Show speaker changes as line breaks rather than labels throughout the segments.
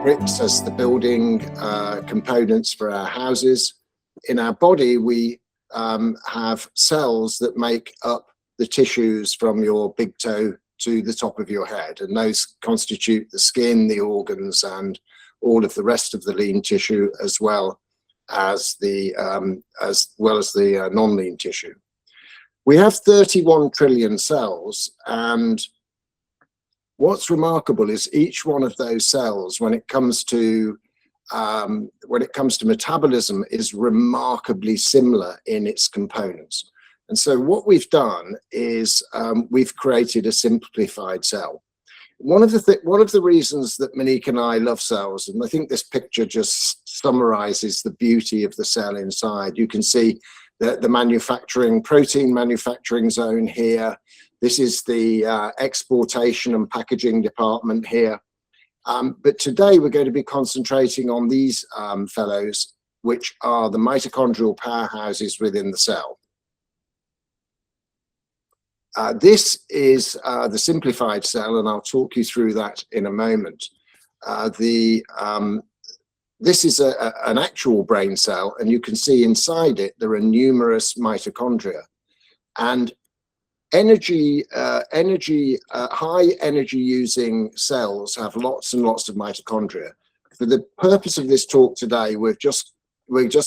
bricks as the building components for our houses. In our body, we have cells that make up the tissues from your big toe to the top of your head, and those constitute the skin, the organs, and all of the rest of the lean tissue, as well as the non-lean tissue. We have 31 trillion cells, and what's remarkable is each one of those cells, when it comes to metabolism, is remarkably similar in its components. And so what we've done is we've created a simplified cell. One of the reasons that Monique and I love cells, and I think this picture just summarizes the beauty of the cell inside. You can see the protein manufacturing zone here. This is the exportation and packaging department here. But today we're going to be concentrating on these fellows, which are the mitochondrial powerhouses within the cell. This is the simplified cell, and I'll talk you through that in a moment. This is an actual brain cell, and you can see inside it there are numerous mitochondria. And high energy using cells have lots and lots of mitochondria. For the purpose of this talk today, we're just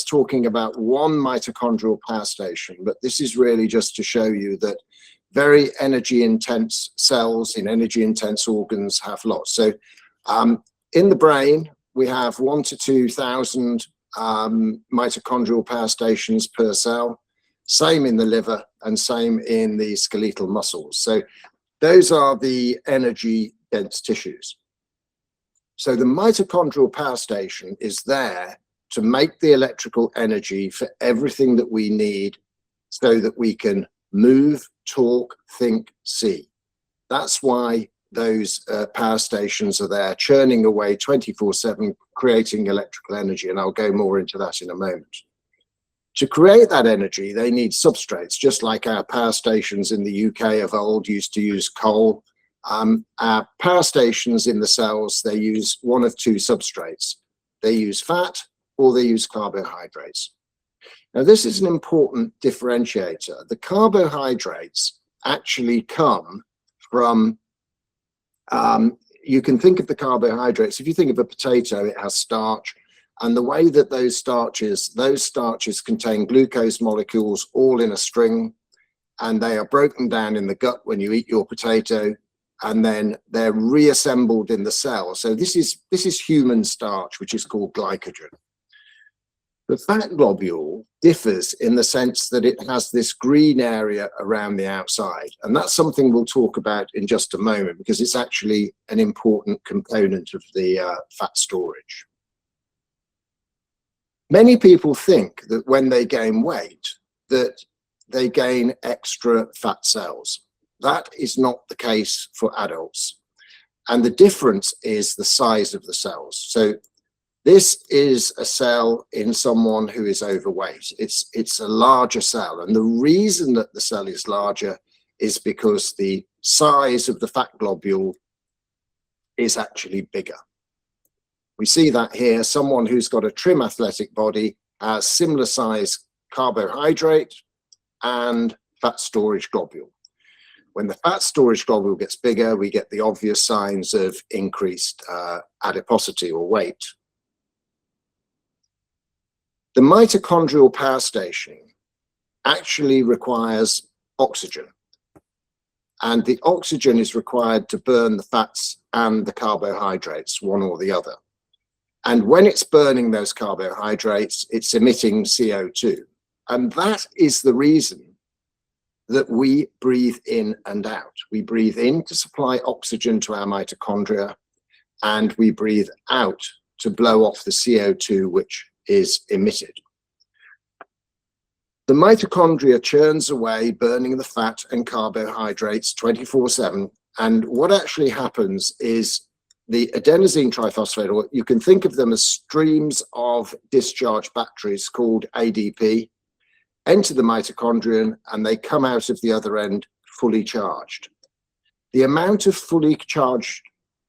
talking about one mitochondrial power station, but this is really just to show you that very energy intense cells in energy intense organs have lots. So in the brain, we have 1,000 to 2,000 mitochondrial power stations per cell. Same in the liver and same in the skeletal muscles. So those are the energy dense tissues. So the mitochondrial power station is there to make the electrical energy for everything that we need so that we can move, talk, think, see. That's why those power stations are there, churning away 24/7, creating electrical energy, and I'll go more into that in a moment. To create that energy, they need substrates, just like our power stations in the UK of old used to use coal. Our power stations in the cells, they use one of two substrates. They use fat or they use carbohydrates. Now, this is an important differentiator. The carbohydrates actually come from, you can think of the carbohydrates, if you think of a potato, it has starch. And the way that those starches contain glucose molecules all in a string, and they are broken down in the gut when you eat your potato, and then they're reassembled in the cell. So this is human starch, which is called glycogen. The fat globule differs in the sense that it has this green area around the outside, and that's something we'll talk about in just a moment because it's actually an important component of the fat storage. Many people think that when they gain weight, that they gain extra fat cells. That is not the case for adults. And the difference is the size of the cells. So this is a cell in someone who is overweight. It's a larger cell. And the reason that the cell is larger is because the size of the fat globule is actually bigger. We see that here. Someone who's got a trim athletic body has similar size carbohydrate and fat storage globule. When the fat storage globule gets bigger, we get the obvious signs of increased adiposity or weight. The mitochondrial power station actually requires oxygen, and the oxygen is required to burn the fats and the carbohydrates, one or the other. And when it's burning those carbohydrates, it's emitting CO2. And that is the reason that we breathe in and out. We breathe in to supply oxygen to our mitochondria, and we breathe out to blow off the CO2 which is emitted. The mitochondria churns away, burning the fat and carbohydrates 24/7. And what actually happens is the adenosine triphosphate, or you can think of them as streams of discharge batteries called ADP, enter the mitochondrion and they come out of the other end fully charged. The amount of fully charged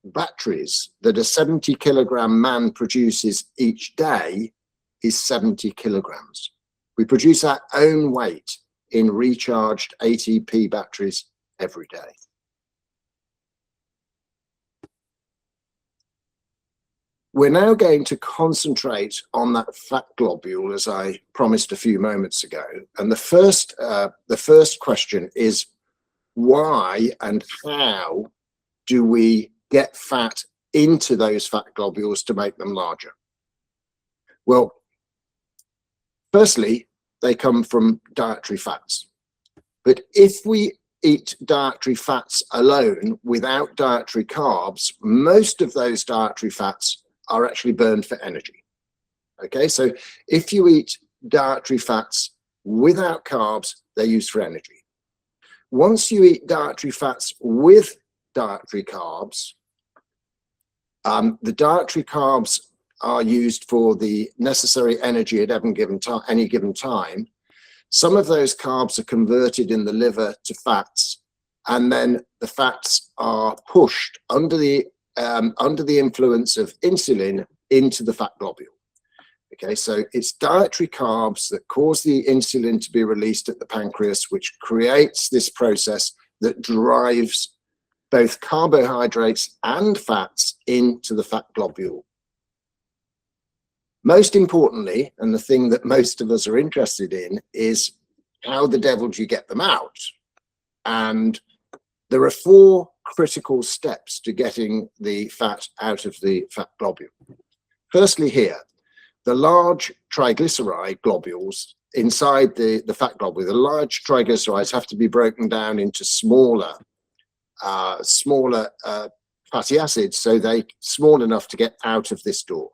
batteries that a 70 kilogram man produces each day is 70 kilograms. We produce our own weight in recharged ATP batteries every day. We're now going to concentrate on that fat globule, as I promised a few moments ago. And the first question is, why and how do we get fat into those fat globules to make them larger? Well, firstly, they come from dietary fats. But if we eat dietary fats alone without dietary carbs, most of those dietary fats are actually burned for energy. Okay, so if you eat dietary fats without carbs, they're used for energy. Once you eat dietary fats with dietary carbs, the dietary carbs are used for the necessary energy at any given time. Some of those carbs are converted in the liver to fats, and then the fats are pushed under the influence of insulin into the fat globule. Okay, so it's dietary carbs that cause the insulin to be released at the pancreas, which creates this process that drives both carbohydrates and fats into the fat globule. Most importantly, and the thing that most of us are interested in, is how the devil do you get them out? And there are 4 critical steps to getting the fat out of the fat globule. Firstly, here, the large triglyceride globules inside the fat globule, the large triglycerides have to be broken down into smaller fatty acids, so they're small enough to get out of this door.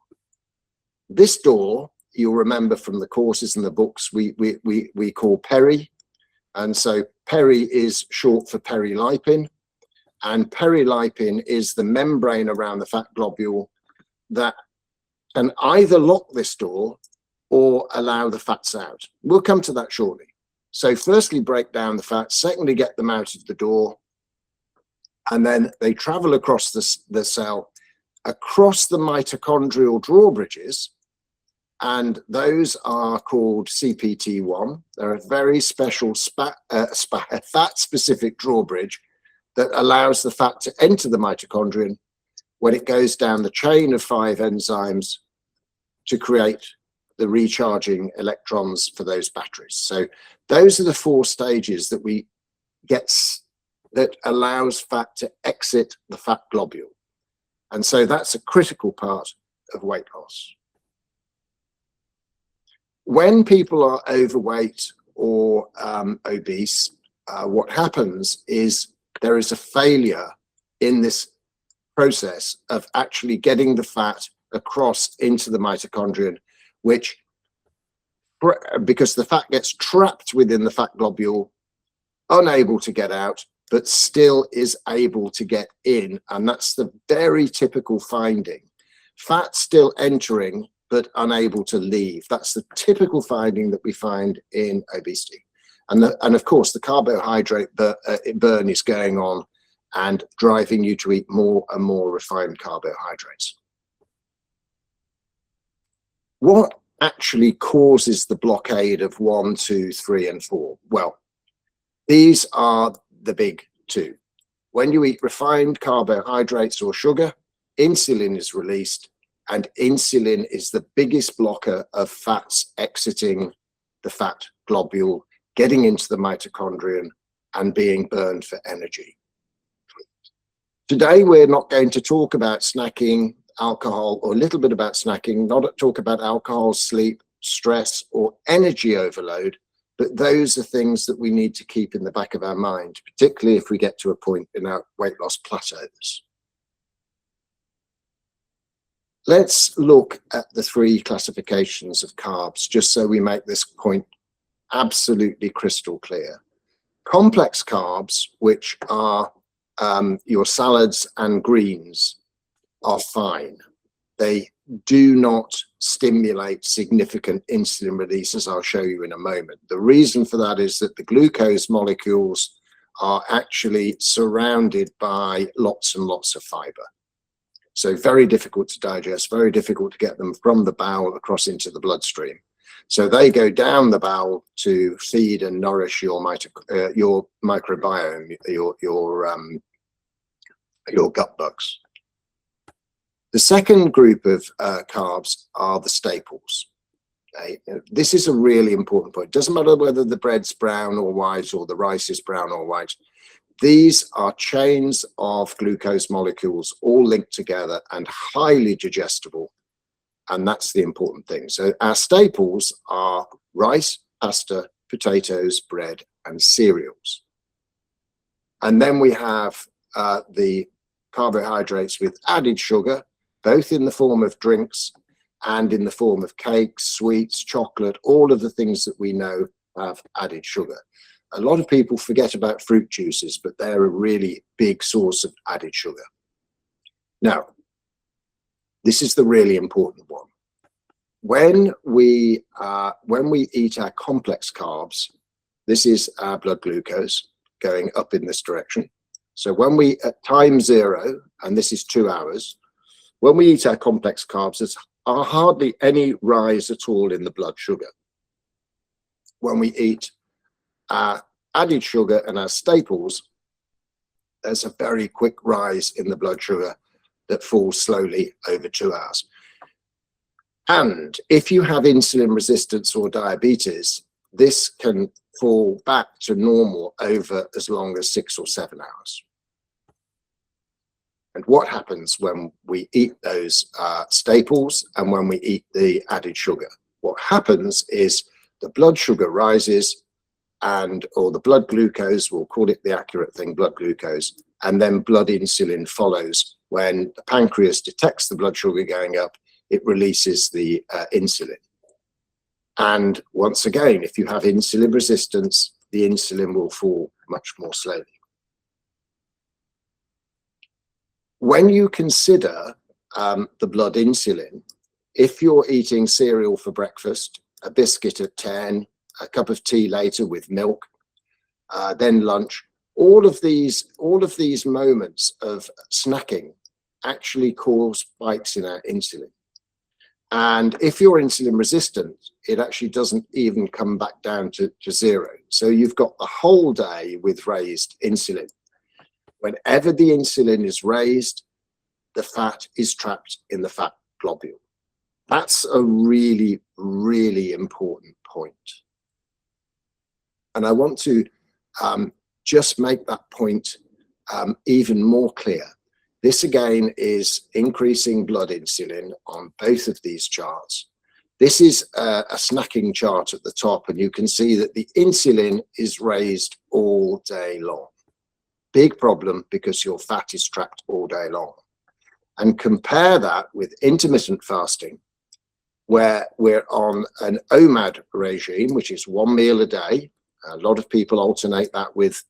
This door, you'll remember from the courses and the books, we call peri. And so peri is short for perilipin. And perilipin is the membrane around the fat globule that can either lock this door or allow the fats out. We'll come to that shortly. So firstly, break down the fats. Secondly, get them out of the door. And then they travel across the cell, across the mitochondrial drawbridges. And those are called CPT1. They're a very special fat-specific drawbridge that allows the fat to enter the mitochondrion when it goes down the chain of 5 enzymes to create the recharging electrons for those batteries. So those are the 4 stages that we get that allows fat to exit the fat globule. And so that's a critical part of weight loss. When people are overweight or obese, what happens is there is a failure in this process of actually getting the fat across into the mitochondrion, which, because the fat gets trapped within the fat globule, unable to get out, but still is able to get in. And that's the very typical finding. Fat still entering, but unable to leave. That's the typical finding that we find in obesity. And of course, the carbohydrate burn is going on and driving you to eat more and more refined carbohydrates. What actually causes the blockade of 1, 2, 3, and 4? Well, these are the big 2. When you eat refined carbohydrates or sugar, insulin is released, and insulin is the biggest blocker of fats exiting the fat globule, getting into the mitochondrion and being burned for energy. Today, we're not going to talk about snacking, alcohol, or a little bit about snacking, not talk about alcohol, sleep, stress, or energy overload, but those are things that we need to keep in the back of our mind, particularly if we get to a point in our weight loss plateaus. Let's look at the 3 classifications of carbs, just so we make this point absolutely crystal clear. Complex carbs, which are your salads and greens, are fine. They do not stimulate significant insulin release, as I'll show you in a moment. The reason for that is that the glucose molecules are actually surrounded by lots and lots of fiber. So very difficult to digest, very difficult to get them from the bowel across into the bloodstream. So they go down the bowel to feed and nourish your microbiome, your gut bugs. The second group of carbs are the staples. Okay? This is a really important point. It doesn't matter whether the bread's brown or white or the rice is brown or white. These are chains of glucose molecules all linked together and highly digestible. And that's the important thing. So our staples are rice, pasta, potatoes, bread, and cereals. And then we have the carbohydrates with added sugar, both in the form of drinks and in the form of cakes, sweets, chocolate, all of the things that we know have added sugar. A lot of people forget about fruit juices, but they're a really big source of added sugar. Now, this is the really important one. When we eat our complex carbs, this is our blood glucose going up in this direction. So when we, at time 0, and this is 2 hours, when we eat our complex carbs, there's hardly any rise at all in the blood sugar. When we eat our added sugar and our staples, there's a very quick rise in the blood sugar that falls slowly over 2 hours. And if you have insulin resistance or diabetes, this can fall back to normal over as long as 6 or 7 hours. And what happens when we eat those staples and when we eat the added sugar? What happens is the blood sugar rises, or the blood glucose, we'll call it the accurate thing, blood glucose, and then blood insulin follows. When the pancreas detects the blood sugar going up, it releases the insulin. And once again, if you have insulin resistance, the insulin will fall much more slowly. When you consider the blood insulin, if you're eating cereal for breakfast, a biscuit at 10, a cup of tea later with milk, then lunch, all of these moments of snacking actually cause spikes in our insulin. And if you're insulin resistant, it actually doesn't even come back down to 0. So you've got the whole day with raised insulin. Whenever the insulin is raised, the fat is trapped in the fat globule. That's a really, really important point. And I want to just make that point even more clear. This again is increasing blood insulin on both of these charts. This is a snacking chart at the top, and you can see that the insulin is raised all day long. Big problem, because your fat is trapped all day long. And compare that with intermittent fasting, where we're on an OMAD regime, which is 1 meal a day. A lot of people alternate that with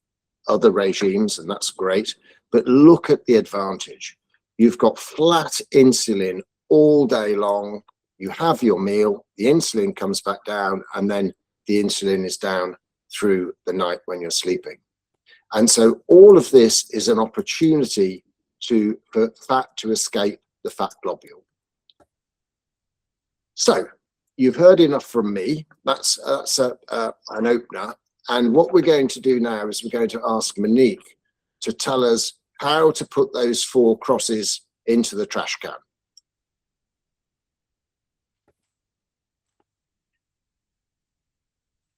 other regimes, and that's great. But look at the advantage. You've got flat insulin all day long. You have your meal, the insulin comes back down, and then the insulin is down through the night when you're sleeping. And so all of this is an opportunity for fat to escape the fat globule. So you've heard enough from me. That's an opener. And what we're going to do now is we're going to ask Monique to tell us how to put those 4 crosses into the trash can.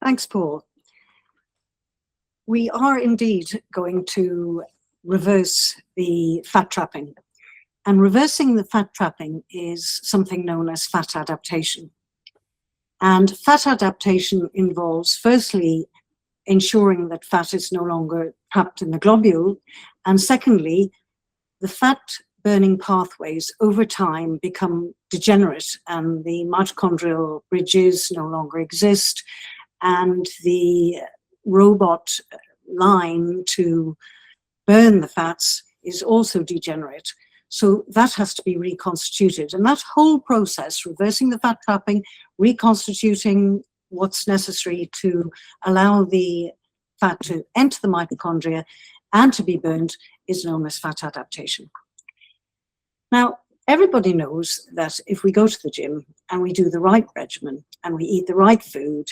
Thanks, Paul. We are indeed going to reverse the fat trapping. And reversing the fat trapping is something known as fat adaptation. And fat adaptation involves, firstly, ensuring that fat is no longer trapped in the globule. And secondly, the fat burning pathways over time become degenerate, and the mitochondrial bridges no longer exist, and the robot line to burn the fats is also degenerate. So that has to be reconstituted. And that whole process, reversing the fat trapping, reconstituting what's necessary to allow the fat to enter the mitochondria and to be burned, is known as fat adaptation. Now, everybody knows that if we go to the gym and we do the right regimen and we eat the right food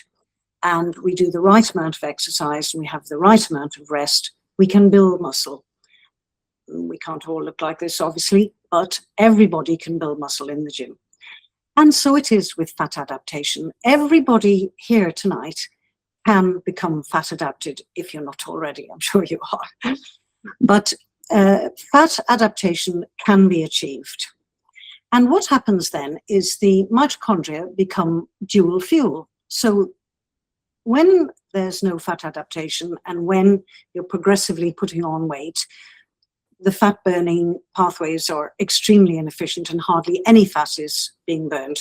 and we do the right amount of exercise and we have the right amount of rest, we can build muscle. We can't all look like this, obviously, but everybody can build muscle in the gym. And so it is with fat adaptation. Everybody here tonight can become fat adapted if you're not already. I'm sure you are. But fat adaptation can be achieved. And what happens then is the mitochondria become dual fuel. So when there's no fat adaptation and when you're progressively putting on weight, the fat burning pathways are extremely inefficient and hardly any fat is being burned.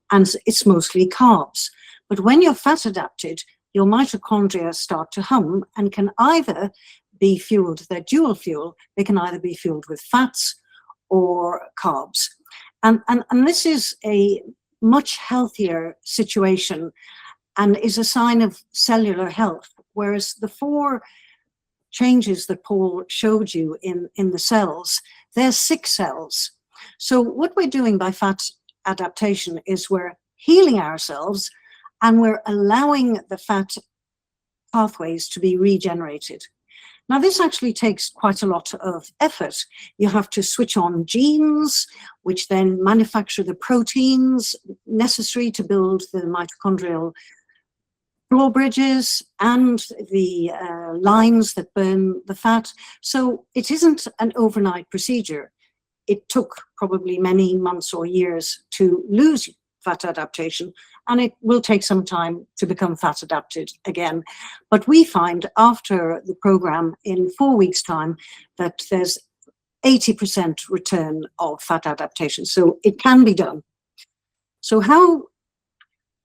And it's mostly carbs. But when you're fat adapted, your mitochondria start to hum and can either be fueled, they're dual fuel, they can either be fueled with fats or carbs. And this is a much healthier situation and is a sign of cellular health, whereas the 4 changes that Paul showed you in the cells, there's 6 cells. So what we're doing by fat adaptation is we're healing ourselves and we're allowing the fat pathways to be regenerated. Now, this actually takes quite a lot of effort. You have to switch on genes, which then manufacture the proteins necessary to build the mitochondrial drawbridges and the lines that burn the fat. So it isn't an overnight procedure. It took probably many months or years to lose fat adaptation, and it will take some time to become fat adapted again. But we find after the program in 4 weeks' time that there's 80% return of fat adaptation. So it can be done. So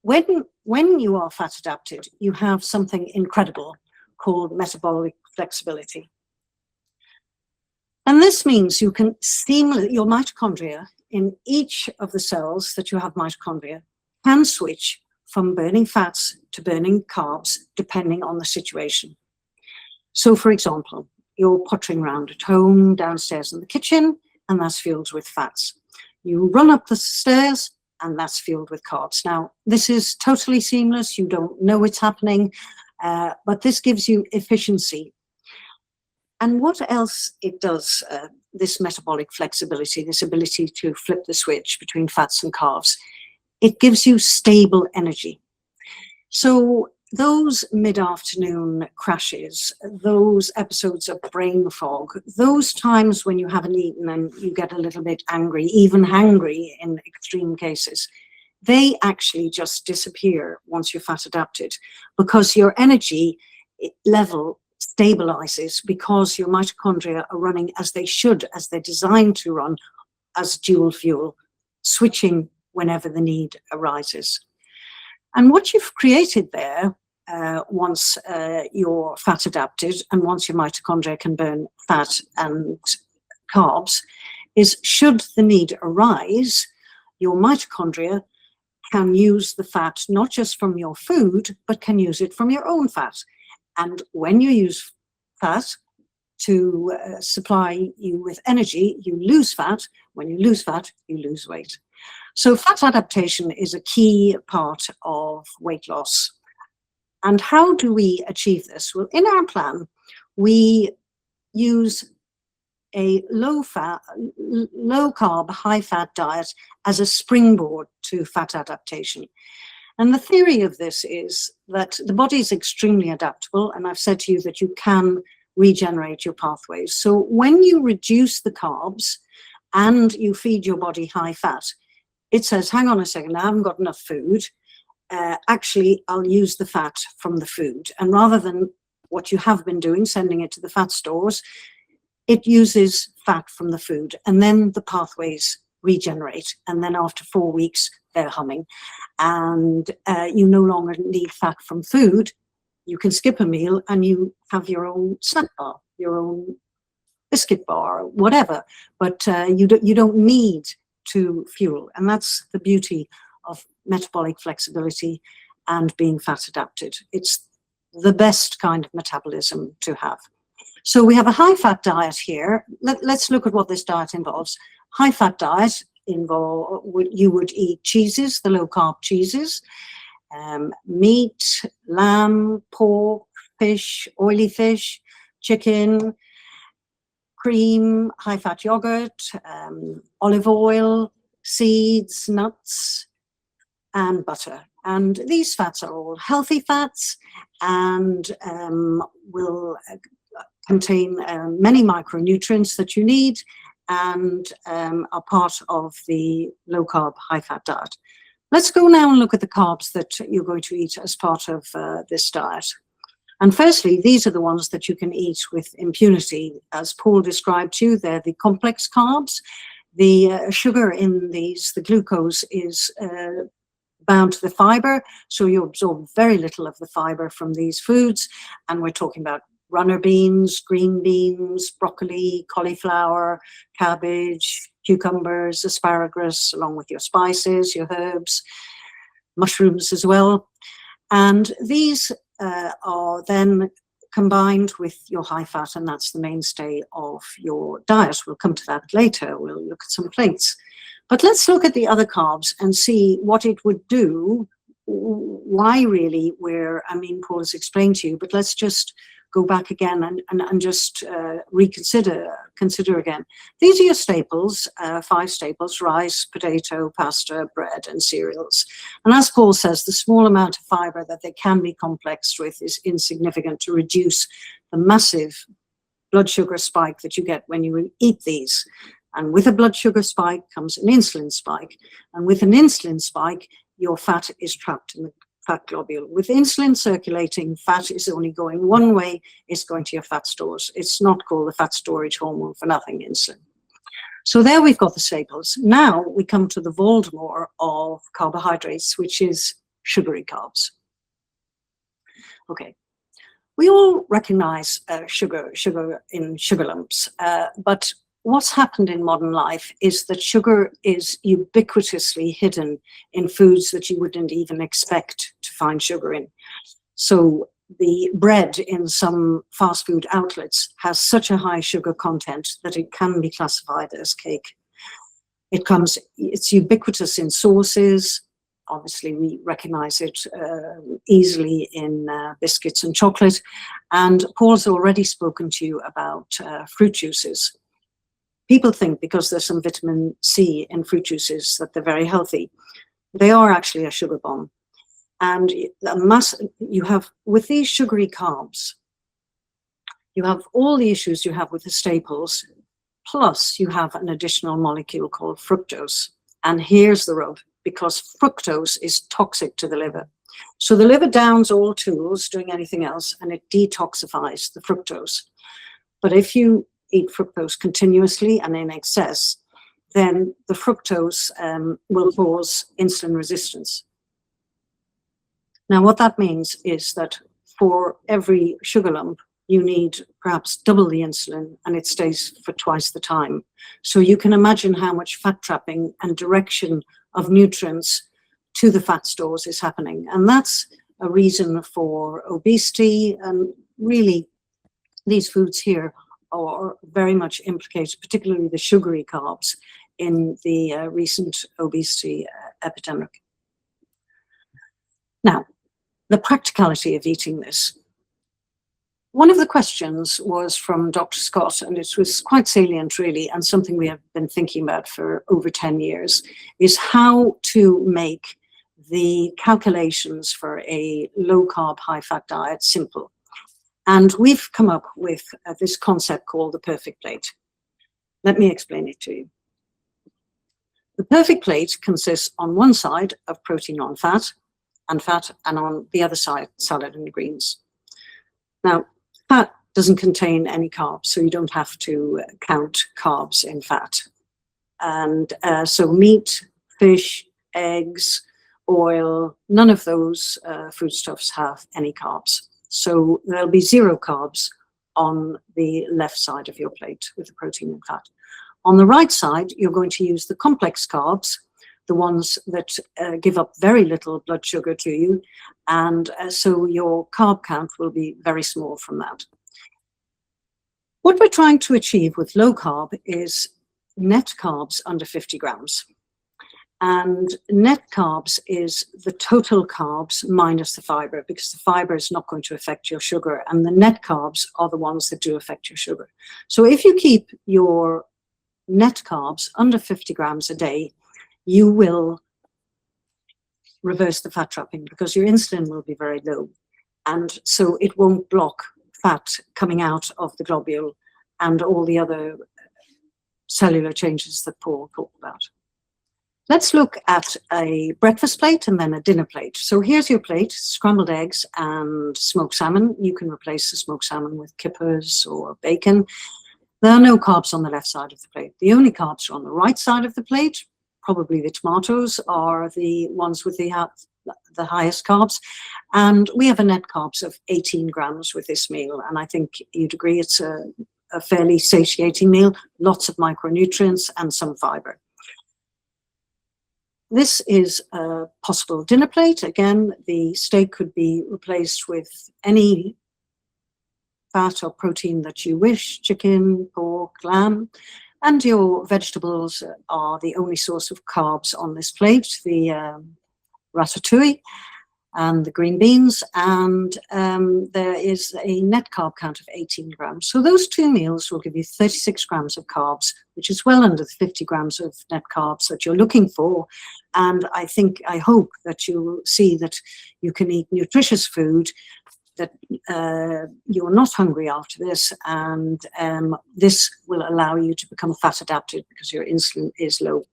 when you are fat adapted, you have something incredible called metabolic flexibility. And this means you can your mitochondria in each of the cells that you have mitochondria can switch from burning fats to burning carbs, depending on the situation. So for example, you're pottering around at home, downstairs in the kitchen, and that's fueled with fats. You run up the stairs, and that's fueled with carbs. Now, this is totally seamless. You don't know it's happening, but this gives you efficiency. And what else it does, this metabolic flexibility, this ability to flip the switch between fats and carbs, it gives you stable energy. So those mid-afternoon crashes, those episodes of brain fog, those times when you haven't eaten and you get a little bit angry, even hangry in extreme cases, they actually just disappear once you're fat adapted, because your energy level stabilizes, because your mitochondria are running as they should, as they're designed to run, as dual fuel, switching whenever the need arises. And what you've created there, once you're fat adapted and once your mitochondria can burn fat and carbs, is should the need arise, your mitochondria can use the fat not just from your food, but can use it from your own fat. And when you use fat to supply you with energy, you lose fat. When you lose fat, you lose weight. So fat adaptation is a key part of weight loss. And how do we achieve this? Well, in our plan, we use a low carb, high fat diet as a springboard to fat adaptation. And the theory of this is that the body is extremely adaptable. And I've said to you that you can regenerate your pathways. So when you reduce the carbs and you feed your body high fat, it says, hang on a second, I haven't got enough food. Actually, I'll use the fat from the food. And rather than what you have been doing, sending it to the fat stores, it uses fat from the food. And then the pathways regenerate. And then after 4 weeks, they're humming. And you no longer need fat from food. You can skip a meal and you have your own snack bar, your own biscuit bar, whatever. But you don't need to fuel. And that's the beauty of metabolic flexibility and being fat adapted. It's the best kind of metabolism to have. So we have a high fat diet here. Let's look at what this diet involves. high-fat diet you would eat cheeses, the low-carb cheeses, meat, lamb, pork, fish, oily fish, chicken, cream, high-fat yogurt, olive oil, seeds, nuts, and butter. And these fats are all healthy fats and will contain many micronutrients that you need and are part of the low-carb, high-fat diet. Let's go now and look at the carbs that you're going to eat as part of this diet. And firstly, these are the ones that you can eat with impunity. As Paul described to you, they're the complex carbs. The sugar in these, the glucose, is bound to the fiber, so you absorb very little of the fiber from these foods. And we're talking about runner beans, green beans, broccoli, cauliflower, cabbage, cucumbers, asparagus, along with your spices, your herbs, mushrooms as well. And these are then combined with your high fat, and that's the mainstay of your diet. We'll come to that later. We'll look at some plates. But let's look at the other carbs and see what it would do, why really Paul has explained to you, but let's just go back again and just consider again. These are your staples, 5 staples: rice, potato, pasta, bread, and cereals. And as Paul says, the small amount of fiber that they can be complexed with is insignificant to reduce the massive blood sugar spike that you get when you eat these. And with a blood sugar spike comes an insulin spike. And with an insulin spike, your fat is trapped in the fat globule. With insulin circulating, fat is only going one way, it's going to your fat stores. It's not called the fat storage hormone for nothing, insulin. So there we've got the staples. Now we come to the Voldemort of carbohydrates, which is sugary carbs. Okay, we all recognize sugar in sugar lumps, but what's happened in modern life is that sugar is ubiquitously hidden in foods that you wouldn't even expect to find sugar in. So the bread in some fast food outlets has such a high sugar content that it can be classified as cake. It's ubiquitous in sauces. Obviously, we recognize it easily in biscuits and chocolate. And Paul's already spoken to you about fruit juices. People think because there's some vitamin C in fruit juices that they're very healthy. They are actually a sugar bomb. And you have, with these sugary carbs, you have all the issues you have with the staples, plus you have an additional molecule called fructose. And here's the rub, because fructose is toxic to the liver. So the liver downs all tools doing anything else, and it detoxifies the fructose. But if you eat fructose continuously and in excess, then the fructose will cause insulin resistance. Now, what that means is that for every sugar lump, you need perhaps double the insulin, and it stays for twice the time. So you can imagine how much fat trapping and direction of nutrients to the fat stores is happening. And that's a reason for obesity. And really, these foods here are very much implicated, particularly the sugary carbs, in the recent obesity epidemic. Now, the practicality of eating this. One of the questions was from Dr. Scott, and it was quite salient really, and something we have been thinking about for over 10 years, is how to make the calculations for a low-carb, high-fat diet simple. And we've come up with this concept called the perfect plate. Let me explain it to you. The perfect plate consists on one side of protein on fat, and on the other side, salad and greens. Now, fat doesn't contain any carbs, so you don't have to count carbs in fat. And so meat, fish, eggs, oil, none of those foodstuffs have any carbs. So there'll be 0 carbs on the left side of your plate with the protein and fat. On the right side, you're going to use the complex carbs, the ones that give up very little blood sugar to you, and so your carb count will be very small from that. What we're trying to achieve with low carb is net carbs under 50 grams. And net carbs is the total carbs minus the fiber, because the fiber is not going to affect your sugar, and the net carbs are the ones that do affect your sugar. So if you keep your net carbs under 50 grams a day, you will reverse the fat trapping, because your insulin will be very low. And so it won't block fat coming out of the globule and all the other cellular changes that Paul talked about. Let's look at a breakfast plate and then a dinner plate. So here's your plate: scrambled eggs and smoked salmon. You can replace the smoked salmon with kippers or bacon. There are no carbs on the left side of the plate. The only carbs are on the right side of the plate. Probably the tomatoes are the ones with the highest carbs. And we have a net carbs of 18 grams with this meal. And I think you'd agree it's a fairly satiating meal, lots of micronutrients and some fiber. This is a possible dinner plate. Again, the steak could be replaced with any fat or protein that you wish: chicken, pork, lamb. And your vegetables are the only source of carbs on this plate: the ratatouille and the green beans, and there is a net carb count of 18 grams. So those two meals will give you 36 grams of carbs, which is well under the 50 grams of net carbs that you're looking for. And I hope that you'll see that you can eat nutritious food, that you're not hungry after this, and this will allow you to become fat adapted because your insulin is low.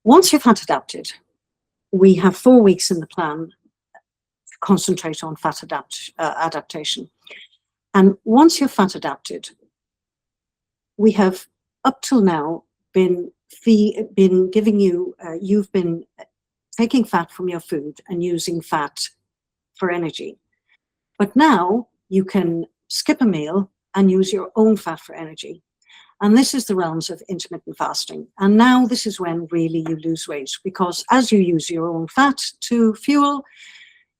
Once you're fat adapted, we have 4 weeks in the plan to concentrate on fat adaptation. And once you're fat adapted, we have up till now been giving you, you've been taking fat from your food and using fat for energy. But now you can skip a meal and use your own fat for energy. And this is the realms of intermittent fasting. And now this is when really you lose weight, because as you use your own fat to fuel,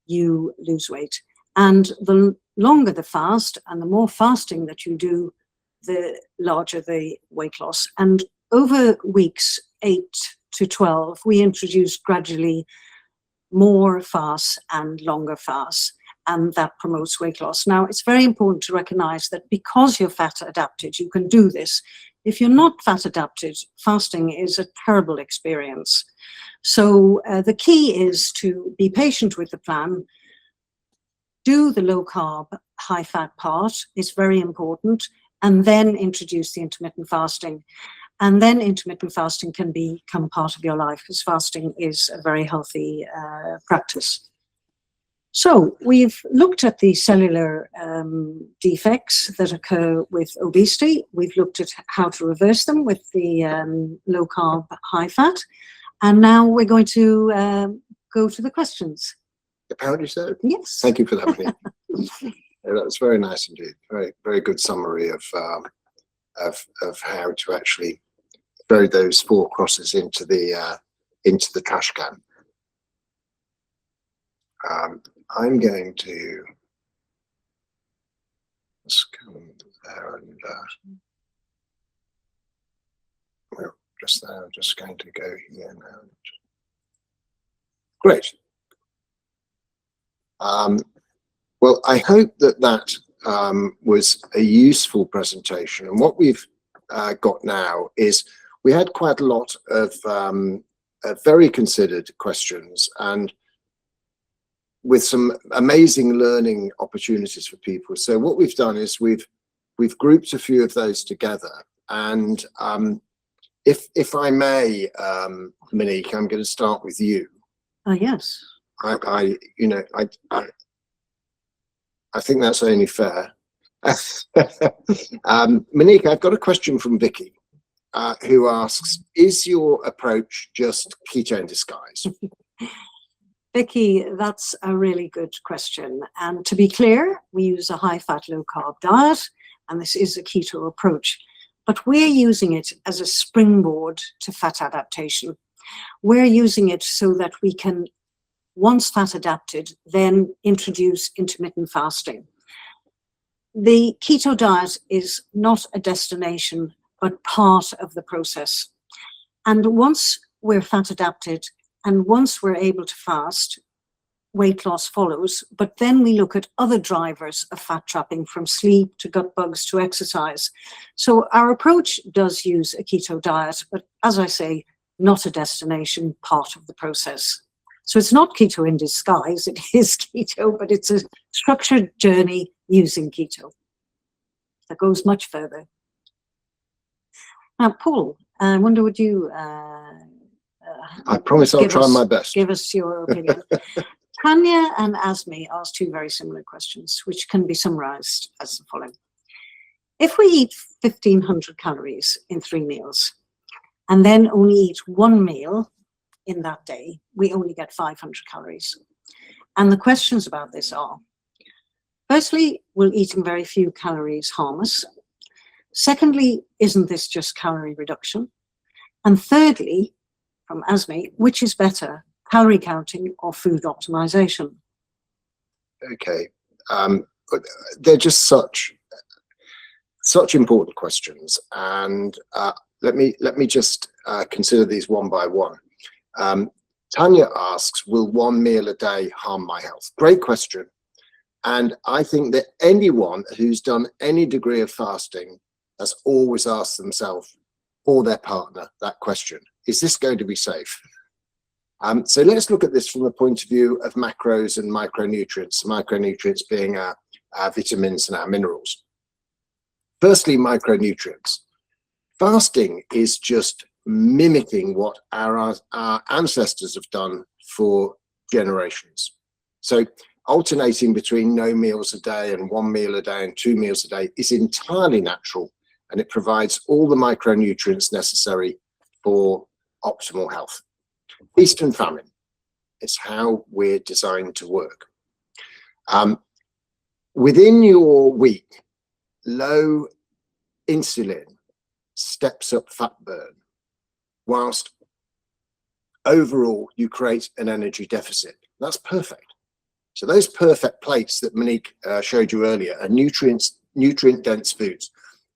you lose weight. And the longer the fast and the more fasting that you do, the larger the weight loss. And over weeks 8 to 12, we introduce gradually more fasts and longer fasts, and that promotes weight loss. Now, it's very important to recognize that because you're fat adapted, you can do this. If you're not fat adapted, fasting is a terrible experience. So the key is to be patient with the plan. Do the low carb, high fat part, it's very important, and then introduce the intermittent fasting. And then intermittent fasting can become part of your life, because fasting is a very healthy practice. So we've looked at the cellular defects that occur with obesity. We've looked at how to reverse them with the low carb, high fat. And now we're going to go to the questions.
Apparently so.
Yes.
Thank you for that, Monique. That was very nice indeed. Very, very good summary of how to actually throw those 4 crosses into the trash can. I'm going to just come there and well, just there. I'm just going to go here now. Great. Well, I hope that was a useful presentation. And what we've got now is we had quite a lot of very considered questions, and with some amazing learning opportunities for people. So what we've done is we've grouped a few of those together. And if I may, Monique, I'm going to start with you.
Yes.
I think that's only fair. Monique, I've got a question from Vicky, who asks, is your approach just keto in disguise?
Vicky, that's a really good question. And to be clear, we use a high-fat, low-carb diet, and this is a keto approach. But we're using it as a springboard to fat adaptation. We're using it so that we can, once fat adapted, then introduce intermittent fasting. the keto diet is not a destination, but part of the process. And once we're fat adapted and once we're able to fast, weight loss follows. But then we look at other drivers of fat trapping, from sleep to gut bugs to exercise. So our approach does use a keto diet, but as I say, not a destination, part of the process. So it's not keto in disguise, it is keto, but it's a structured journey using keto that goes much further. Now, Paul, I wonder, would you
I promise I'll try my best.
Give us your opinion. Tanya and Asmi asked two very similar questions, which can be summarized as the following. If we eat 1,500 calories in 3 meals, and then only eat 1 meal in that day, we only get 500 calories. And the questions about this are, firstly, will eating very few calories harm us? Secondly, isn't this just calorie reduction? And thirdly, from Asmi, which is better, calorie counting or food optimization?
Okay, they're just such important questions, and let me just consider these one by one. Tanya asks, will 1 meal a day harm my health? Great question. And I think that anyone who's done any degree of fasting has always asked themselves or their partner that question. Is this going to be safe? So let's look at this from the point of view of macros and micronutrients, micronutrients being our vitamins and our minerals. Firstly, micronutrients. Fasting is just mimicking what our ancestors have done for generations. So alternating between no meals a day and 1 meal a day and 2 meals a day is entirely natural, and it provides all the micronutrients necessary for optimal health. Feast and famine is how we're designed to work. Within your week, low insulin steps up fat burn, whilst overall you create an energy deficit. That's perfect. So those perfect plates that Monique showed you earlier are nutrient-dense foods.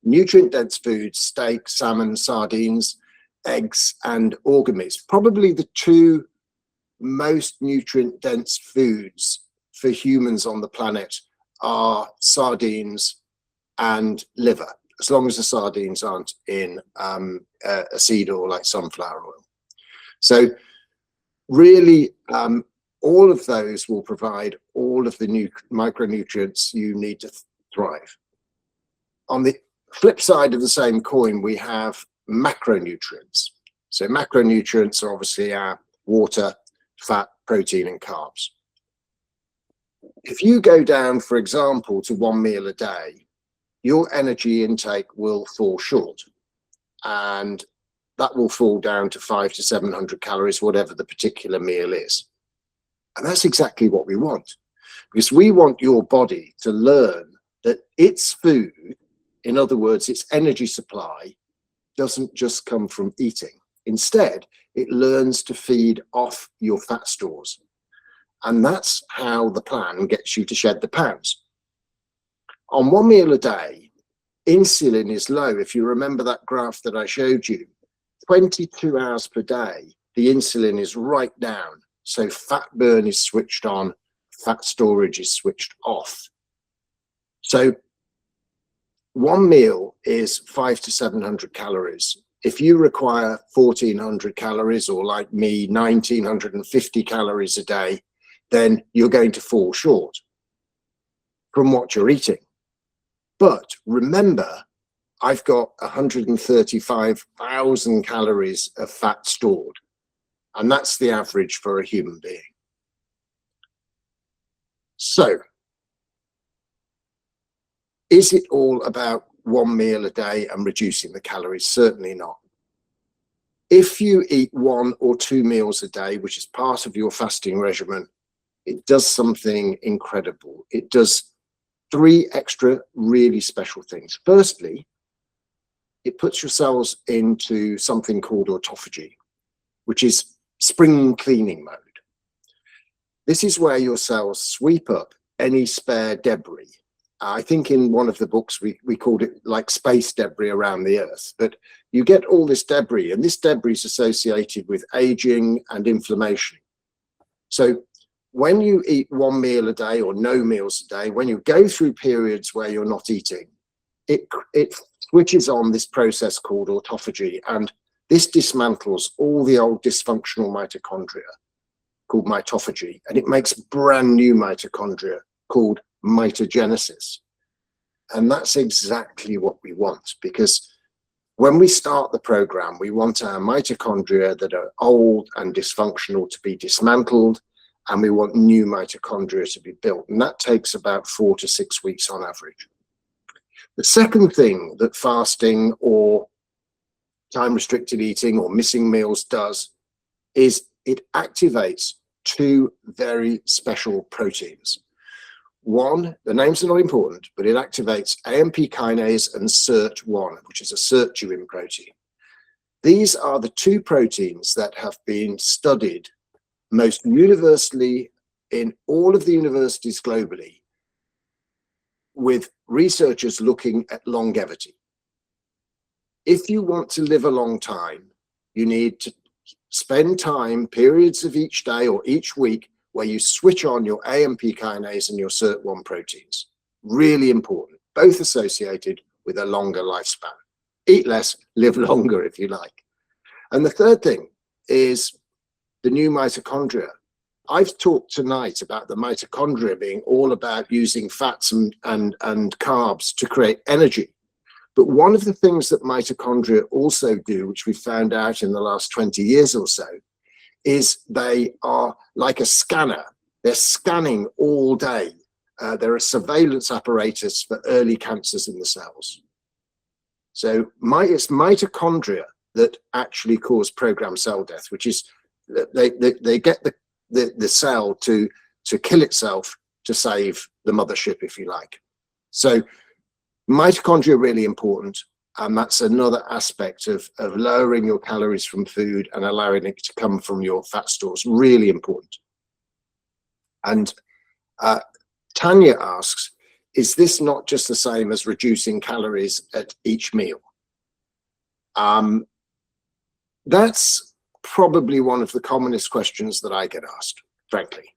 Nutrient-dense foods, steak, salmon, sardines, eggs, and organ meats. Probably the 2 most nutrient-dense foods for humans on the planet are sardines and liver, as long as the sardines aren't in a seed oil like sunflower oil. So really, all of those will provide all of the micronutrients you need to thrive. On the flip side of the same coin, we have macronutrients. So macronutrients are obviously our water, fat, protein, and carbs. If you go down, for example, to 1 meal a day, your energy intake will fall short, and that will fall down to 500 to 700 calories, whatever the particular meal is. And that's exactly what we want, because we want your body to learn that its food, in other words, its energy supply, doesn't just come from eating. Instead, it learns to feed off your fat stores. And that's how the plan gets you to shed the pounds. On 1 meal a day, insulin is low. If you remember that graph that I showed you, 22 hours per day, the insulin is right down. So fat burn is switched on, fat storage is switched off. So 1 meal is 500 to 700 calories. If you require 1,400 calories, or like me, 1,950 calories a day, then you're going to fall short from what you're eating. But remember, I've got 135,000 calories of fat stored, and that's the average for a human being. So, is it all about 1 meal a day and reducing the calories? Certainly not. If you eat 1 or 2 meals a day, which is part of your fasting regimen, it does something incredible. It does 3 extra really special things. Firstly, it puts your cells into something called autophagy, which is spring cleaning mode. This is where your cells sweep up any spare debris I think in one of the books we called it like space debris around the Earth, but you get all this debris, and this debris is associated with aging and inflammation. So when you eat one meal a day or no meals a day, when you go through periods where you're not eating, it switches on this process called autophagy, and this dismantles all the old dysfunctional mitochondria called mitophagy, and it makes brand new mitochondria called mitogenesis. And that's exactly what we want, because when we start the program, we want our mitochondria that are old and dysfunctional to be dismantled, and we want new mitochondria to be built. And that takes about 4 to 6 weeks on average. The second thing that fasting or time-restricted eating or missing meals does is it activates 2 very special proteins. One, the names are not important, but it activates AMP kinase and SIRT1, which is a sirtuin protein. These are the 2 proteins that have been studied most universally in all of the universities globally, with researchers looking at longevity. If you want to live a long time, you need to spend time, periods of each day or each week, where you switch on your AMP kinase and your SIRT1 proteins. Really important, both associated with a longer lifespan. Eat less, live longer, if you like. And the third thing is the new mitochondria. I've talked tonight about the mitochondria being all about using fats and carbs to create energy. But one of the things that mitochondria also do, which we found out in the last 20 years or so, is they are like a scanner. They're scanning all day. They're a surveillance apparatus for early cancers in the cells. So it's mitochondria that actually cause programmed cell death, which is they get the cell to kill itself to save the mothership, if you like. So mitochondria are really important, and that's another aspect of lowering your calories from food and allowing it to come from your fat stores. Really important. And Tanya asks, is this not just the same as reducing calories at each meal? That's probably one of the commonest questions that I get asked, frankly.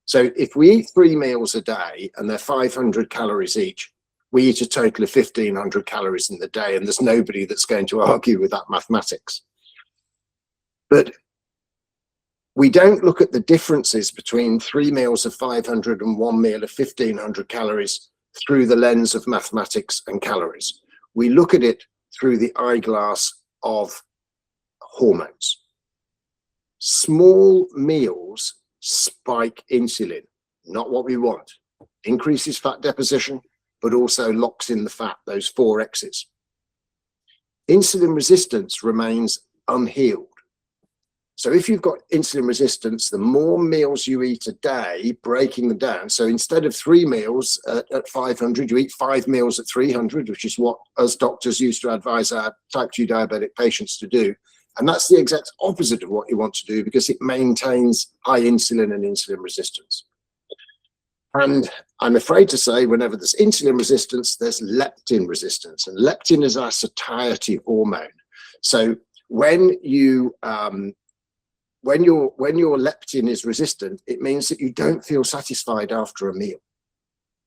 So if we eat 3 meals a day and they're 500 calories each, we eat a total of 1,500 calories in the day, and there's nobody that's going to argue with that mathematics. But we don't look at the differences between 3 meals of 500 and 1 meal of 1,500 calories through the lens of mathematics and calories. We look at it through the eyeglass of hormones. Small meals spike insulin, not what we want. Increases fat deposition, but also locks in the fat, those 4 X's. Insulin resistance remains unhealed. So if you've got insulin resistance, the more meals you eat a day, breaking them down. So instead of 3 meals at 500, you eat 5 meals at 300, which is what us doctors used to advise our type 2 diabetic patients to do. And that's the exact opposite of what you want to do, because it maintains high insulin and insulin resistance. And I'm afraid to say, whenever there's insulin resistance, there's leptin resistance, and leptin is our satiety hormone. So when your leptin is resistant, it means that you don't feel satisfied after a meal.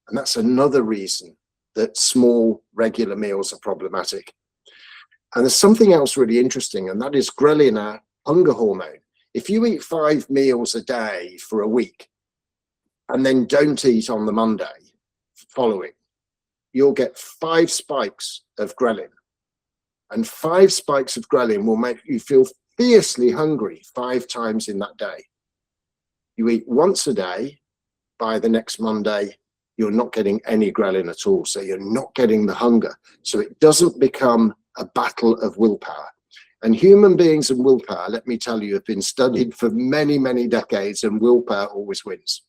And that's another reason that small regular meals are problematic. And there's something else really interesting, and that is ghrelin, our hunger hormone. If you eat 5 meals a day for a week and then don't eat on the Monday following, you'll get 5 spikes of ghrelin. And 5 spikes of ghrelin will make you feel fiercely hungry 5 times in that day. You eat once a day, by the next Monday, you're not getting any ghrelin at all. So you're not getting the hunger. So it doesn't become a battle of willpower. And human beings and willpower, let me tell you, have been studied for many, many decades, and willpower always wins.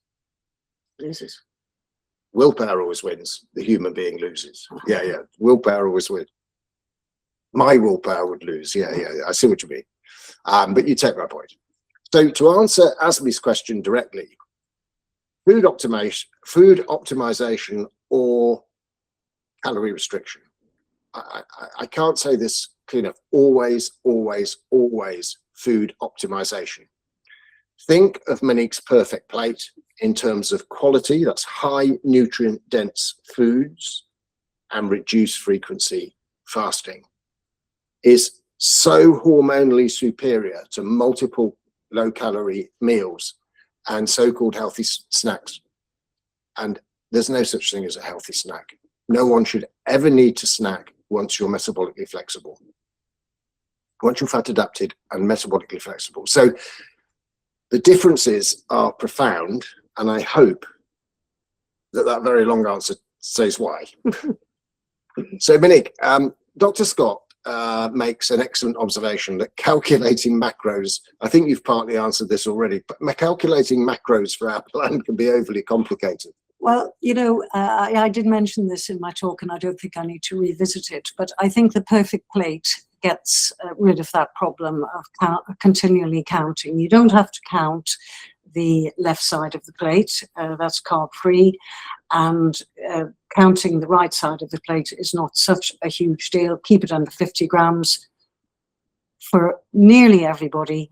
Loses. Willpower always wins. The human being loses. Yeah. Willpower always wins. My willpower would lose. Yeah. I see what you mean. But you take my point. So to answer Asmi's question directly, food optimization or calorie restriction. I can't say this clean enough. Always, always, always food optimization. Think of Monique's perfect plate in terms of quality. That's high nutrient dense foods and reduced frequency fasting. Is so hormonally superior to multiple low calorie meals and so-called healthy snacks. And there's no such thing as a healthy snack. No one should ever need to snack once you're metabolically flexible. Once you're fat adapted and metabolically flexible. So the differences are profound, and I hope that very long answer says why. So Monique, Dr. Scott makes an excellent observation that calculating macros, I think you've partly answered this already, but calculating macros for our plan can be overly complicated.
Well, you know, I did mention this in my talk, and I don't think I need to revisit it, but I think the perfect plate gets rid of that problem of continually counting. You don't have to count the left side of the plate, that's carb-free, and counting the right side of the plate is not such a huge deal. Keep it under 50 grams for nearly everybody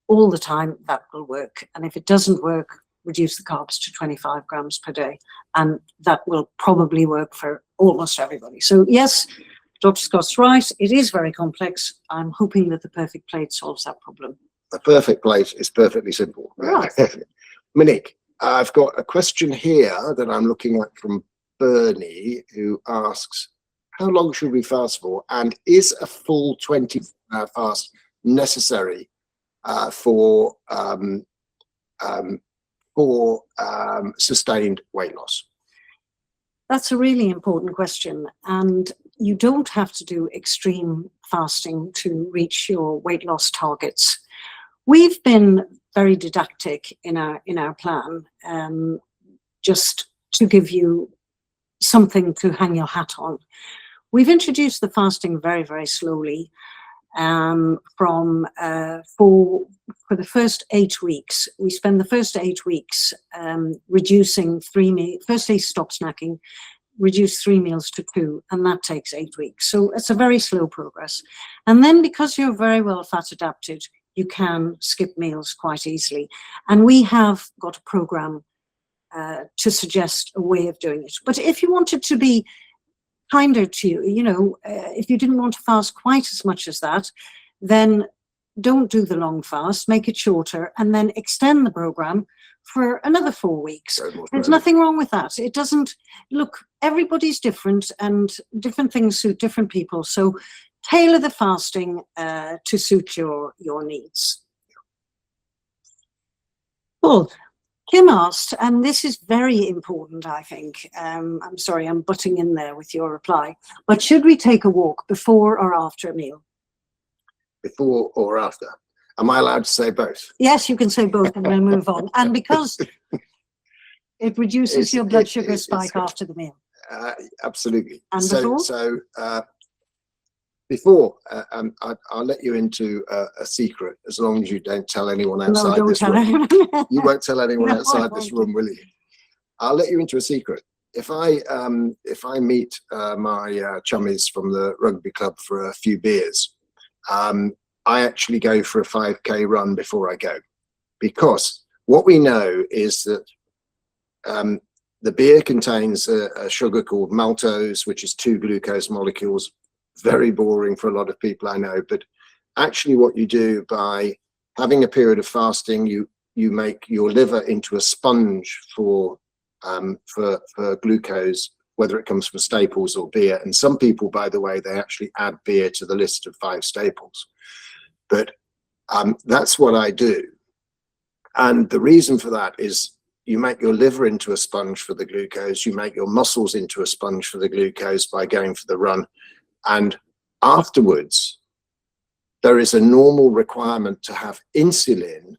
all the time. That will work. And if it doesn't work, reduce the carbs to 25 grams per day, and that will probably work for almost everybody. So yes, Dr. Scott's right, it is very complex. I'm hoping that the perfect plate solves that problem.
The perfect plate is perfectly simple.
Right.
Monique, I've got a question here that I'm looking at from Bernie, who asks, how long should we fast for? And is a full 20-hour fast necessary for sustained weight loss?
That's a really important question, and you don't have to do extreme fasting to reach your weight loss targets. We've been very didactic in our plan, just to give you something to hang your hat on. We've introduced the fasting very, very slowly. For the first 8 weeks, we spend the first 8 weeks reducing 3 meals. Firstly, stop snacking, reduce 3 meals to 2, and that takes 8 weeks. So it's a very slow progress. And then because you're very well fat adapted, you can skip meals quite easily. And we have got a program to suggest a way of doing it. But if you wanted to be kinder to you, you know, if you didn't want to fast quite as much as that, then don't do the long fast, make it shorter, and then extend the program for another 4 weeks. There's nothing wrong with that. It doesn't, look, everybody's different and different things suit different people. So tailor the fasting to suit your needs. Paul, Kim asked, and this is very important, I think. I'm sorry, I'm butting in there with your reply, but should we take a walk before or after a meal?
Before or after? Am I allowed to say both?
Yes, you can say both, and we'll move on. And because it reduces your blood sugar spike after the meal.
Absolutely.
And before?
So before, I'll let you into a secret, as long as you don't tell anyone outside this room. You won't tell anyone outside this room, will you? I'll let you into a secret. If I meet my chummies from the rugby club for a few beers, I actually go for a 5K run before I go, because what we know is that the beer contains a sugar called maltose, which is 2 glucose molecules. Very boring for a lot of people, I know, but actually what you do by having a period of fasting, you make your liver into a sponge for glucose, whether it comes from staples or beer. And some people, by the way, they actually add beer to the list of 5 staples. But that's what I do. And the reason for that is you make your liver into a sponge for the glucose, you make your muscles into a sponge for the glucose by going for the run. And afterwards, there is a normal requirement to have insulin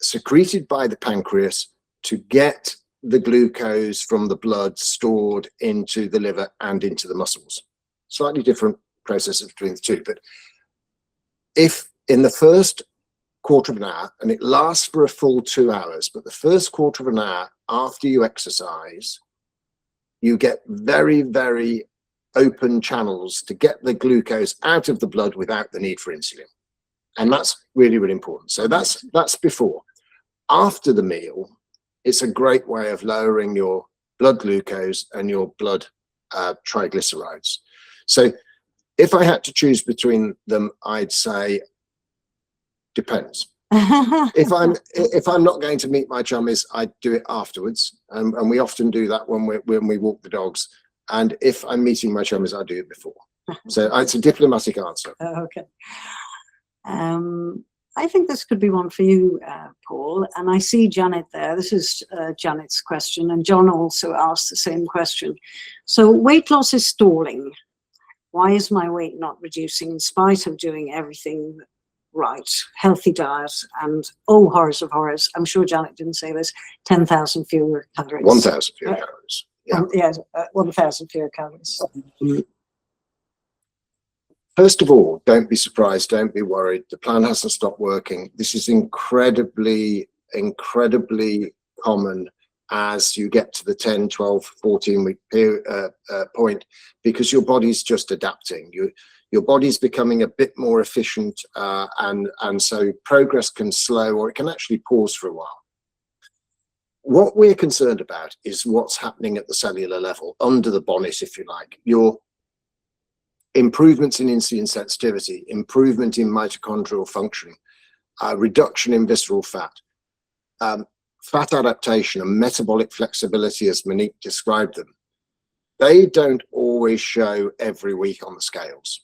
secreted by the pancreas to get the glucose from the blood stored into the liver and into the muscles. Slightly different processes between the two. But if in the first quarter of an hour, and it lasts for a full 2 hours, but the first quarter of an hour after you exercise, you get very, very open channels to get the glucose out of the blood without the need for insulin. And that's really, really important. So that's before. After the meal, it's a great way of lowering your blood glucose and your blood triglycerides. So if I had to choose between them, I'd say depends. If I'm not going to meet my chummies, I do it afterwards, and we often do that when we walk the dogs. And if I'm meeting my chummies, I do it before. So it's a diplomatic answer.
Okay. I think this could be one for you, Paul. And I see Janet there. This is Janet's question, and John also asked the same question. So weight loss is stalling. Why is my weight not reducing in spite of doing everything right? Healthy diet and, oh, horrors of horrors, I'm sure Janet didn't say this, 10,000 fewer calories.
1,000 fewer calories. Yeah.
Yes, 1,000 fewer calories.
First of all, don't be surprised, don't be worried. The plan hasn't stopped working. This is incredibly, incredibly common as you get to the 10, 12, 14-week point, because your body's just adapting. Your body's becoming a bit more efficient, and so progress can slow, or it can actually pause for a while. What we're concerned about is what's happening at the cellular level, under the bonnet, if you like. Your improvements in insulin sensitivity, improvement in mitochondrial function, reduction in visceral fat, fat adaptation and metabolic flexibility, as Monique described them. They don't always show every week on the scales,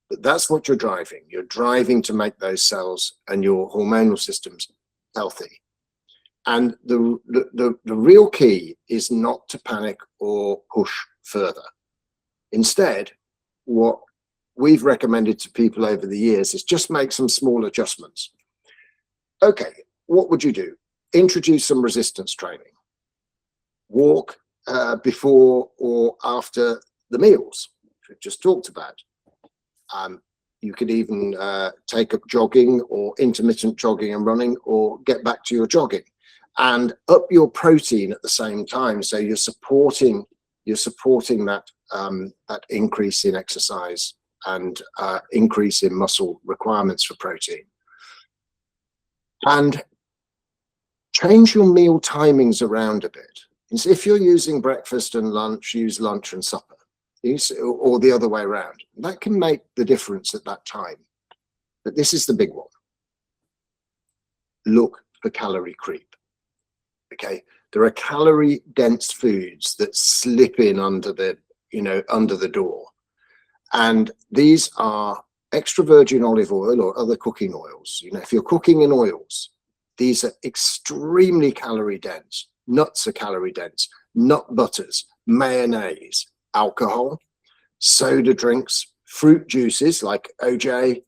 but that's what you're driving. You're driving to make those cells and your hormonal systems healthy. And the real key is not to panic or push further. Instead, what we've recommended to people over the years is just make some small adjustments. Okay, what would you do? Introduce some resistance training. Walk before or after the meals, which we've just talked about. You could even take up jogging or intermittent jogging and running, or get back to your jogging, and up your protein at the same time. So you're supporting that that increase in exercise and increase in muscle requirements for protein. And change your meal timings around a bit. If you're using breakfast and lunch, use lunch and supper, or the other way around. That can make the difference at that time. But this is the big one. Look for calorie creep. Okay, there are calorie dense foods that slip in under the door, and these are extra virgin olive oil or other cooking oils. If you're cooking in oils, these are extremely calorie dense. Nuts are calorie dense. Nut butters, mayonnaise, alcohol, soda drinks, fruit juices like OJ,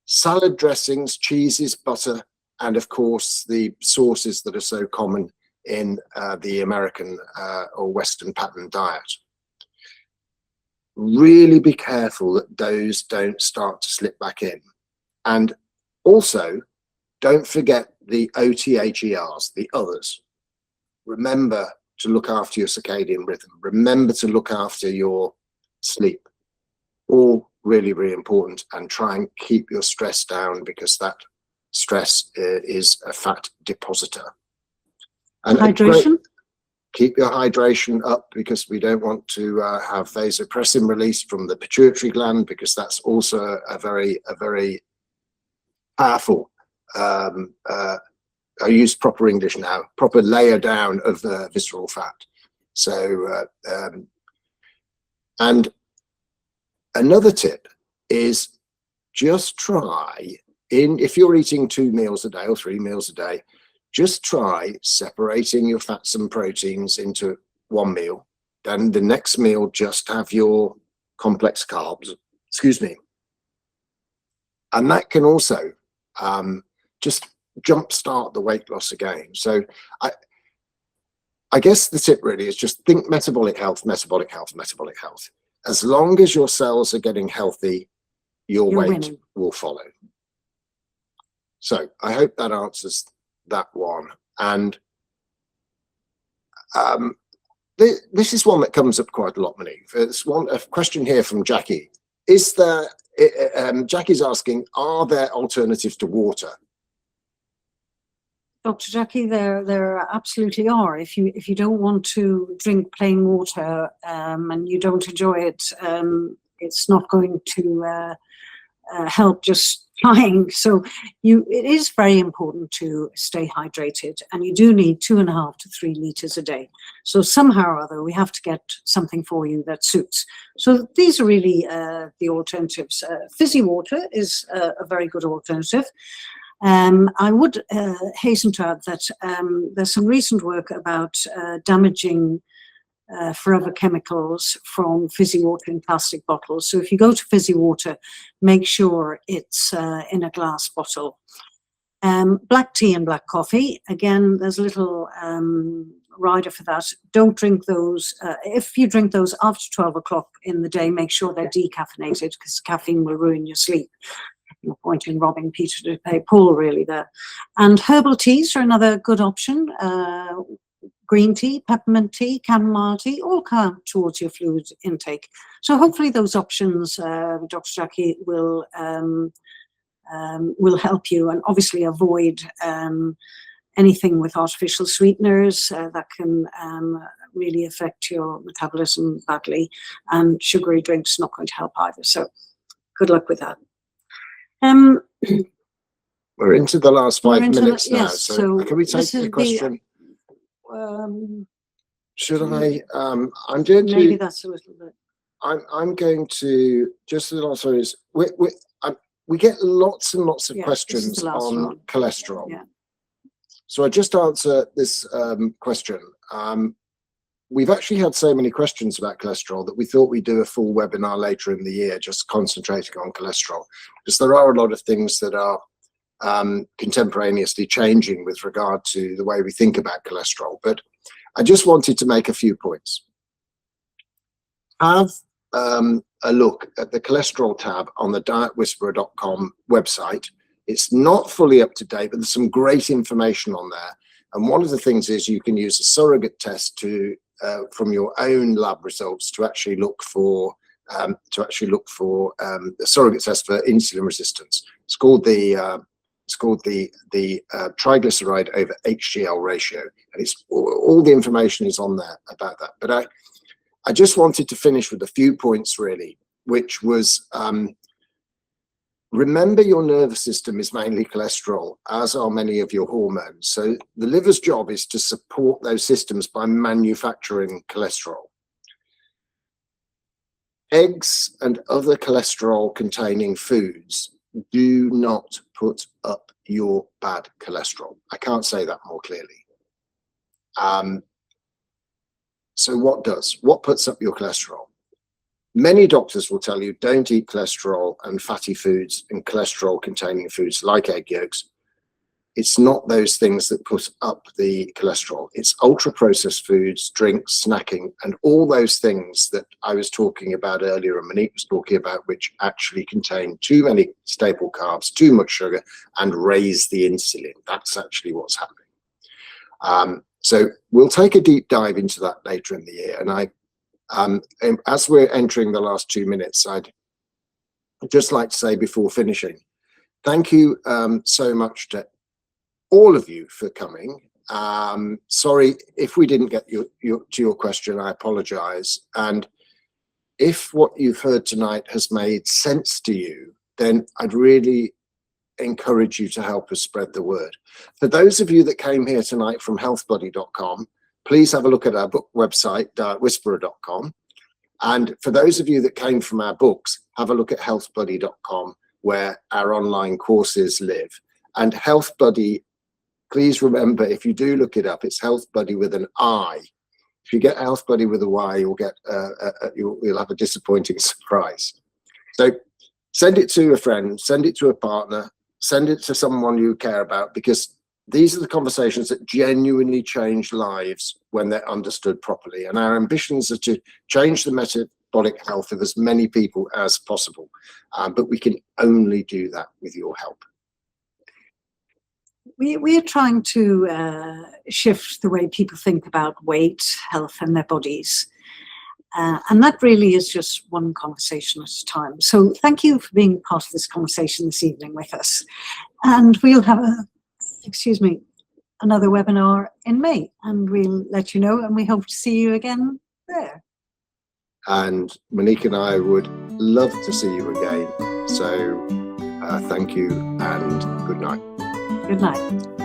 salad dressings, cheeses, butter, and of course the sauces that are so common in the American or Western pattern diet. Really be careful that those don't start to slip back in. And also, don't forget the OTHERs, the others. Remember to look after your circadian rhythm. Remember to look after your sleep. All really, really important. And try and keep your stress down, because that stress is a fat depositor. And
hydration?
Keep your hydration up, because we don't want to have vasopressin released from the pituitary gland, because that's also a very powerful, I use proper English now, proper layer down of visceral fat. So, and another tip is just try, if you're eating 2 meals a day or 3 meals a day, just try separating your fats and proteins into one meal. Then the next meal, just have your complex carbs, excuse me. And that can also just jumpstart the weight loss again. So I guess the tip really is just think metabolic health, metabolic health, metabolic health. As long as your cells are getting healthy, your weight will follow. So I hope that answers that one. And This is one that comes up quite a lot, Monique. It's a question here from Jackie. Is there, Jackie's asking, are there alternatives to water?
Dr. Jackie, there absolutely are. If you don't want to drink plain water and you don't enjoy it, it's not going to help just trying. So it is very important to stay hydrated, and you do need 2.5 to 3 liters a day. So somehow or other, we have to get something for you that suits. So these are really the alternatives. Fizzy water is a very good alternative. I would hasten to add that there's some recent work about damaging forever chemicals from fizzy water in plastic bottles. So if you go to fizzy water, make sure it's in a glass bottle. Black tea and black coffee, again, there's a little rider for that. Don't drink those. If you drink those after 12 o'clock in the day, make sure they're decaffeinated, because caffeine will ruin your sleep. No point in robbing Peter to pay Paul, really, there. And herbal teas are another good option. Green tea, peppermint tea, chamomile tea, all count towards your fluid intake. So hopefully those options, Dr. Jackie, will help you, and obviously avoid anything with artificial sweeteners that can really affect your metabolism badly, and sugary drinks not going to help either. So good luck with that.
We're into the last 5 minutes now,
yes,
so can we take the question? Should I? I'm going to.
Maybe that's a little bit.
I'm going to just the last one is we get lots and lots of questions on cholesterol.
Yeah.
So I just answer this question. We've actually had so many questions about cholesterol that we thought we'd do a full webinar later in the year, just concentrating on cholesterol, because there are a lot of things that are contemporaneously changing with regard to the way we think about cholesterol. But I just wanted to make a few points. Have a look at the cholesterol tab on the dietwhisperer.com website. It's not fully up to date, but there's some great information on there. And one of the things is you can use a surrogate test to from your own lab results to actually look for the surrogate test for insulin resistance. It's called the triglyceride over HDL ratio, and it's all the information is on there about that. But I just wanted to finish with a few points, really, which was remember your nervous system is mainly cholesterol, as are many of your hormones. So the liver's job is to support those systems by manufacturing cholesterol. Eggs and other cholesterol containing foods do not put up your bad cholesterol. I can't say that more clearly. So what does? What puts up your cholesterol? Many doctors will tell you don't eat cholesterol and fatty foods and cholesterol containing foods like egg yolks. It's not those things that put up the cholesterol. It's ultra processed foods, drinks, snacking, and all those things that I was talking about earlier and Monique was talking about, which actually contain too many staple carbs, too much sugar, and raise the insulin. That's actually what's happening. So we'll take a deep dive into that later in the year. And as we're entering the last 2 minutes, I'd just like to say before finishing, thank you so much to all of you for coming. Sorry if we didn't get to your question, I apologize. And if what you've heard tonight has made sense to you, then I'd really encourage you to help us spread the word. For those of you that came here tonight from healthbuddi.com, please have a look at our book website, dietwhisperer.com. And for those of you that came from our books, have a look at healthbuddi.com, where our online courses live. And Healthbuddi, please remember, if you do look it up, it's Healthbuddi with an I. If you get Healthbuddi with a Y, you'll get you'll have a disappointing surprise. So send it to a friend, send it to a partner, send it to someone you care about, because these are the conversations that genuinely change lives when they're understood properly. And our ambitions are to change the metabolic health of as many people as possible. But we can only do that with your help.
We are trying to shift the way people think about weight, health, and their bodies. And that really is just one conversation at a time. So thank you for being part of this conversation this evening with us. And we'll have another webinar in May, and we'll let you know, and we hope to see you again there.
And Monique and I would love to see you again. So thank you and good night.
Good night.